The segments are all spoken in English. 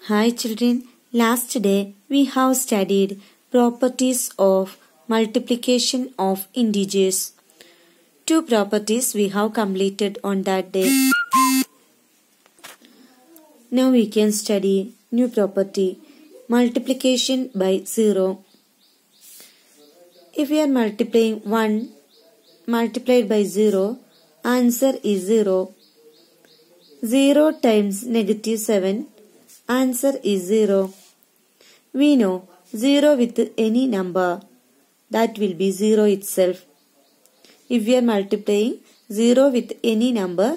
Hi children, last day we have studied properties of multiplication of integers. Two properties we have completed on that day. Now we can study new property, multiplication by 0. If we are multiplying 1 multiplied by 0, answer is 0. 0 times negative 7, answer is 0. We know 0 with any number, that will be 0 itself. If we are multiplying 0 with any number,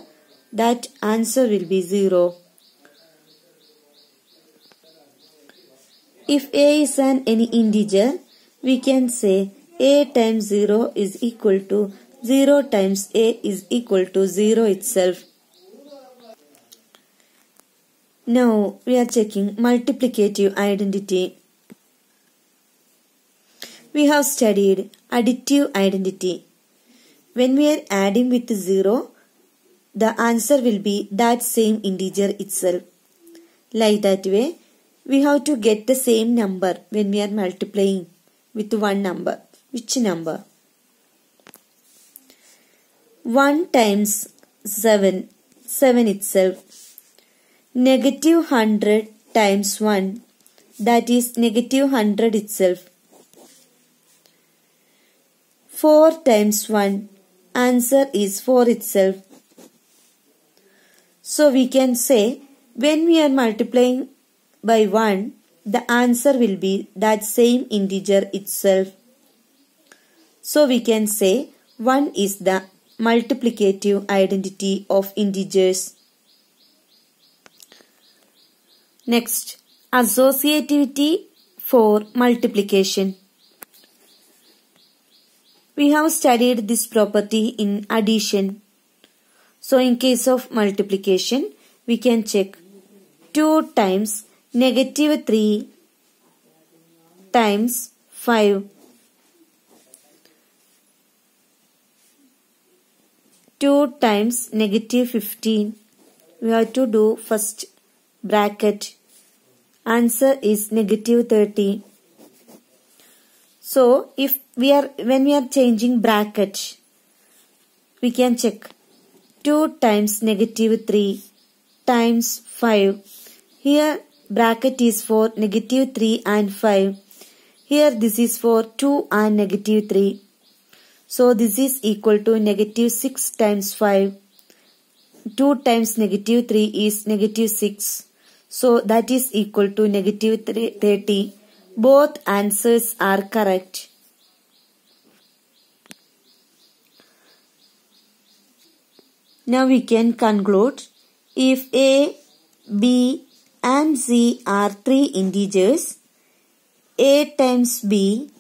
that answer will be 0. If a is any integer, we can say a times 0 is equal to 0 times a is equal to 0 itself. Now we are checking multiplicative identity. We have studied additive identity. When we are adding with 0, the answer will be that same integer itself. Like that way, we have to get the same number when we are multiplying with one number. Which number? 1 times 7, 7 itself. Negative 100 times 1, that is negative 100 itself. 4 times 1, answer is 4 itself. So we can say when we are multiplying by 1, the answer will be that same integer itself. So we can say 1 is the multiplicative identity of integers. Next, associativity for multiplication. We have studied this property in addition. So in case of multiplication, we can check 2 times negative 3 times 5. 2 times negative 15. We have to do first bracket. Answer is negative 30. So when we are changing bracket, we can check 2 times negative 3 times 5. Here bracket is for negative 3 and 5. Here this is for 2 and negative 3. So this is equal to negative 6 times 5. 2 times negative 3 is negative 6. So that is equal to negative 30. Both answers are correct. Now we can conclude. If A, B and C are 3 integers, A times B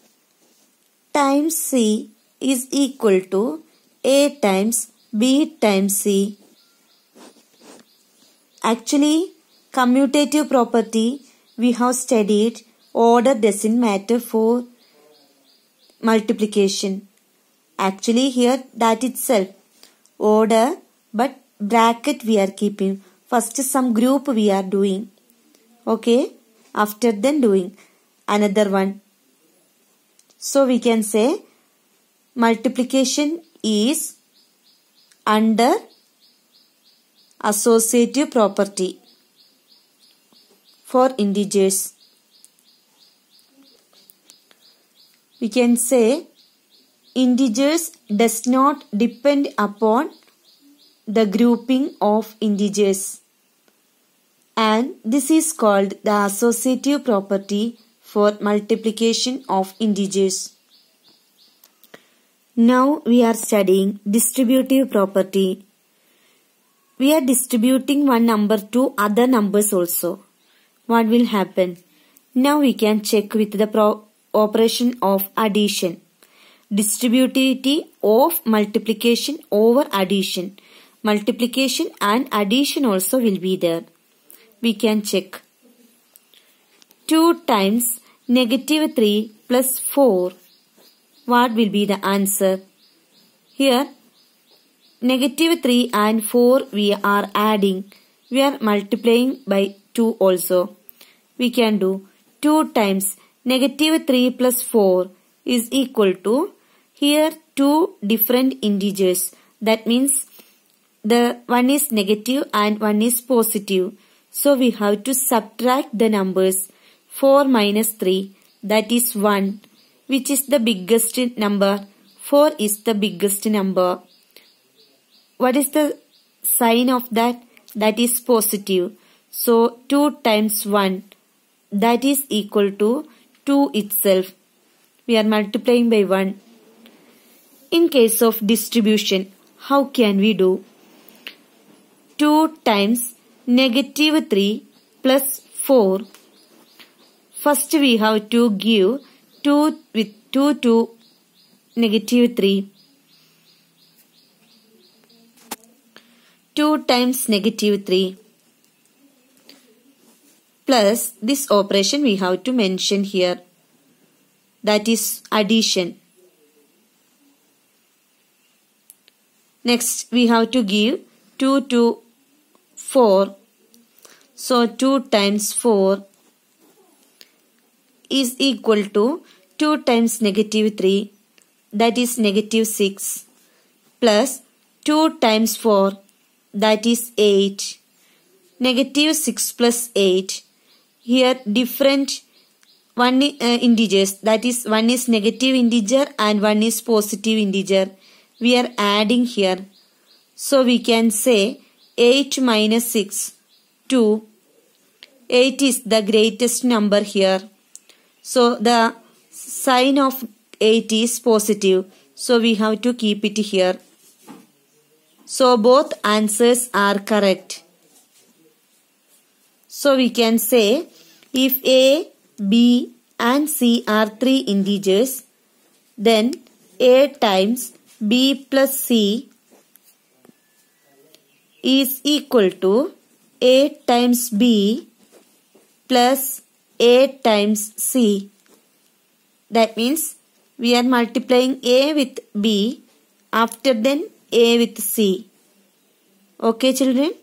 times C is equal to A times B times C. Actually, commutative property we have studied, order doesn't matter for multiplication. Actually here that itself order, but bracket we are keeping. First some group we are doing. Okay. After then doing another one. So we can say multiplication is under associative property for integers. We can say integers does not depend upon the grouping of integers, and this is called the associative property for multiplication of integers. Now we are studying distributive property. We are distributing one number to other numbers also. What will happen? Now we can check with the operation of addition. Distributivity of multiplication over addition. Multiplication and addition also will be there. We can check. 2 times negative 3 plus 4. What will be the answer? Here negative 3 and 4 we are adding. We are multiplying by 2 also. we can do 2 times negative 3 plus 4 is equal to, here two different integers. That means the one is negative and one is positive. So we have to subtract the numbers. 4 minus 3, that is 1. Which is the biggest number? 4 is the biggest number. What is the sign of that? That is positive. So 2 times 1, that is equal to 2 itself. We are multiplying by 1. In case of distribution, how can we do? 2 times negative 3 plus 4. First we have to give 2 with 2 to negative 3. 2 times negative 3 plus this operation we have to mention here. That is addition. Next we have to give 2 to 4. So 2 times 4 is equal to 2 times negative 3, that is negative 6, plus 2 times 4, that is 8. Negative 6 plus 8. Here different integers, that is one is negative integer and one is positive integer. We are adding here. So we can say 8 minus 6, 2. 8 is the greatest number here. So the sign of 8 is positive. So we have to keep it here. So both answers are correct. So we can say if A, B and C are 3 integers, then A times B plus C is equal to A times B plus A times C. That means we are multiplying A with B, after then A with C. Okay children?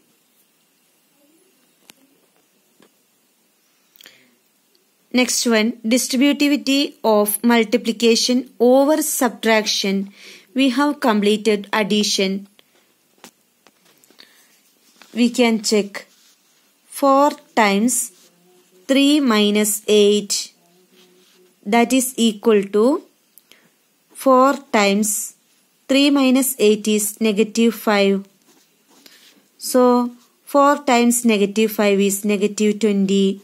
Next one, distributivity of multiplication over subtraction. We have completed addition. We can check 4 times 3 minus 8, that is equal to 4 times 3 minus 8 is negative 5. So 4 times negative 5 is negative 20.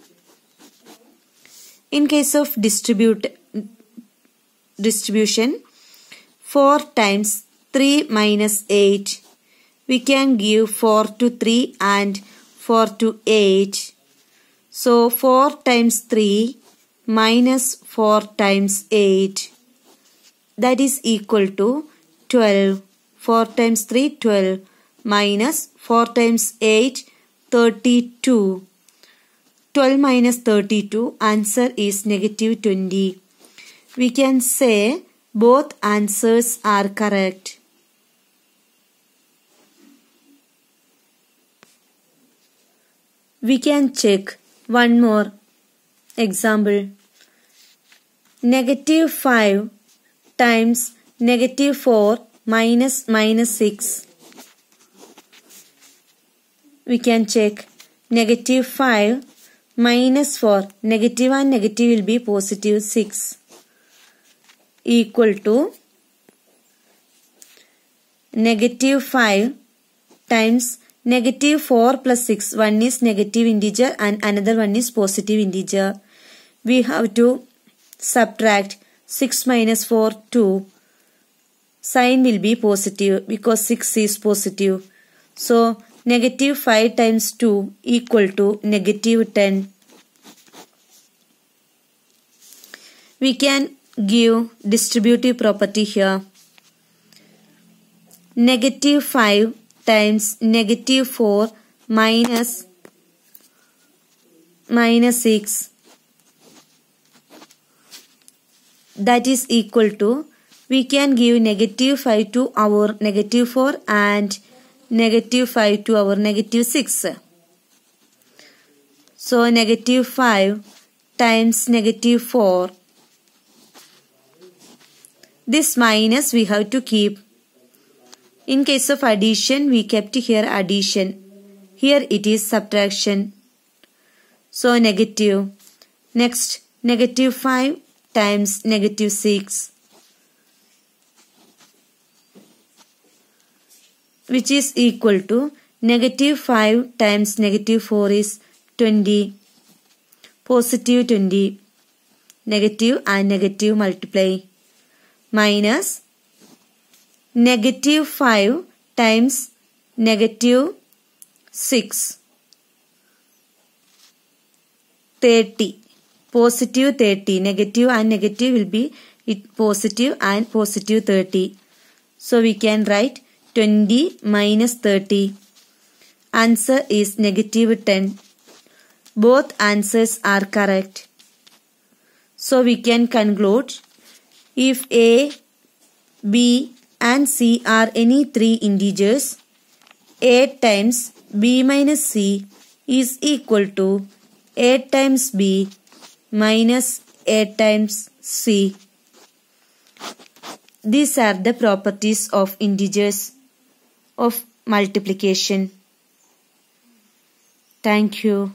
In case of distribution, 4 times 3 minus 8, we can give 4 to 3 and 4 to 8. So 4 times 3 minus 4 times 8, that is equal to 12. 4 times 3, 12, minus 4 times 8, 32. 12 minus 32, answer is negative 20. We can say both answers are correct. We can check one more example. Negative 5 times negative 4 minus minus 6. We can check negative 5 minus 4, negative and negative will be positive 6, equal to negative 5 times negative 4 plus 6. One is negative integer and another one is positive integer. We have to subtract 6 minus 4, 2. Sign will be positive because 6 is positive. So negative 5 times 2 equal to negative 10. We can give distributive property here. Negative 5 times negative 4 minus 6, that is equal to, we can give negative 5 to our negative 4 and negative 5 to our negative 6. So negative 5 times negative 4. This minus we have to keep. In case of addition, we kept here addition. Here it is subtraction. So negative. Next, negative 5 times negative 6. Which is equal to negative 5 times negative 4 is 20. Positive 20. Negative and negative multiply. Minus negative 5 times negative 6. 30. Positive 30. Negative and negative will be positive and positive 30. So we can write 20 minus 30. Answer is negative 10. Both answers are correct. So we can conclude, if A, B and C are any three integers, A times B minus C is equal to A times B minus A times C. These are the properties of integers of multiplication. Thank you.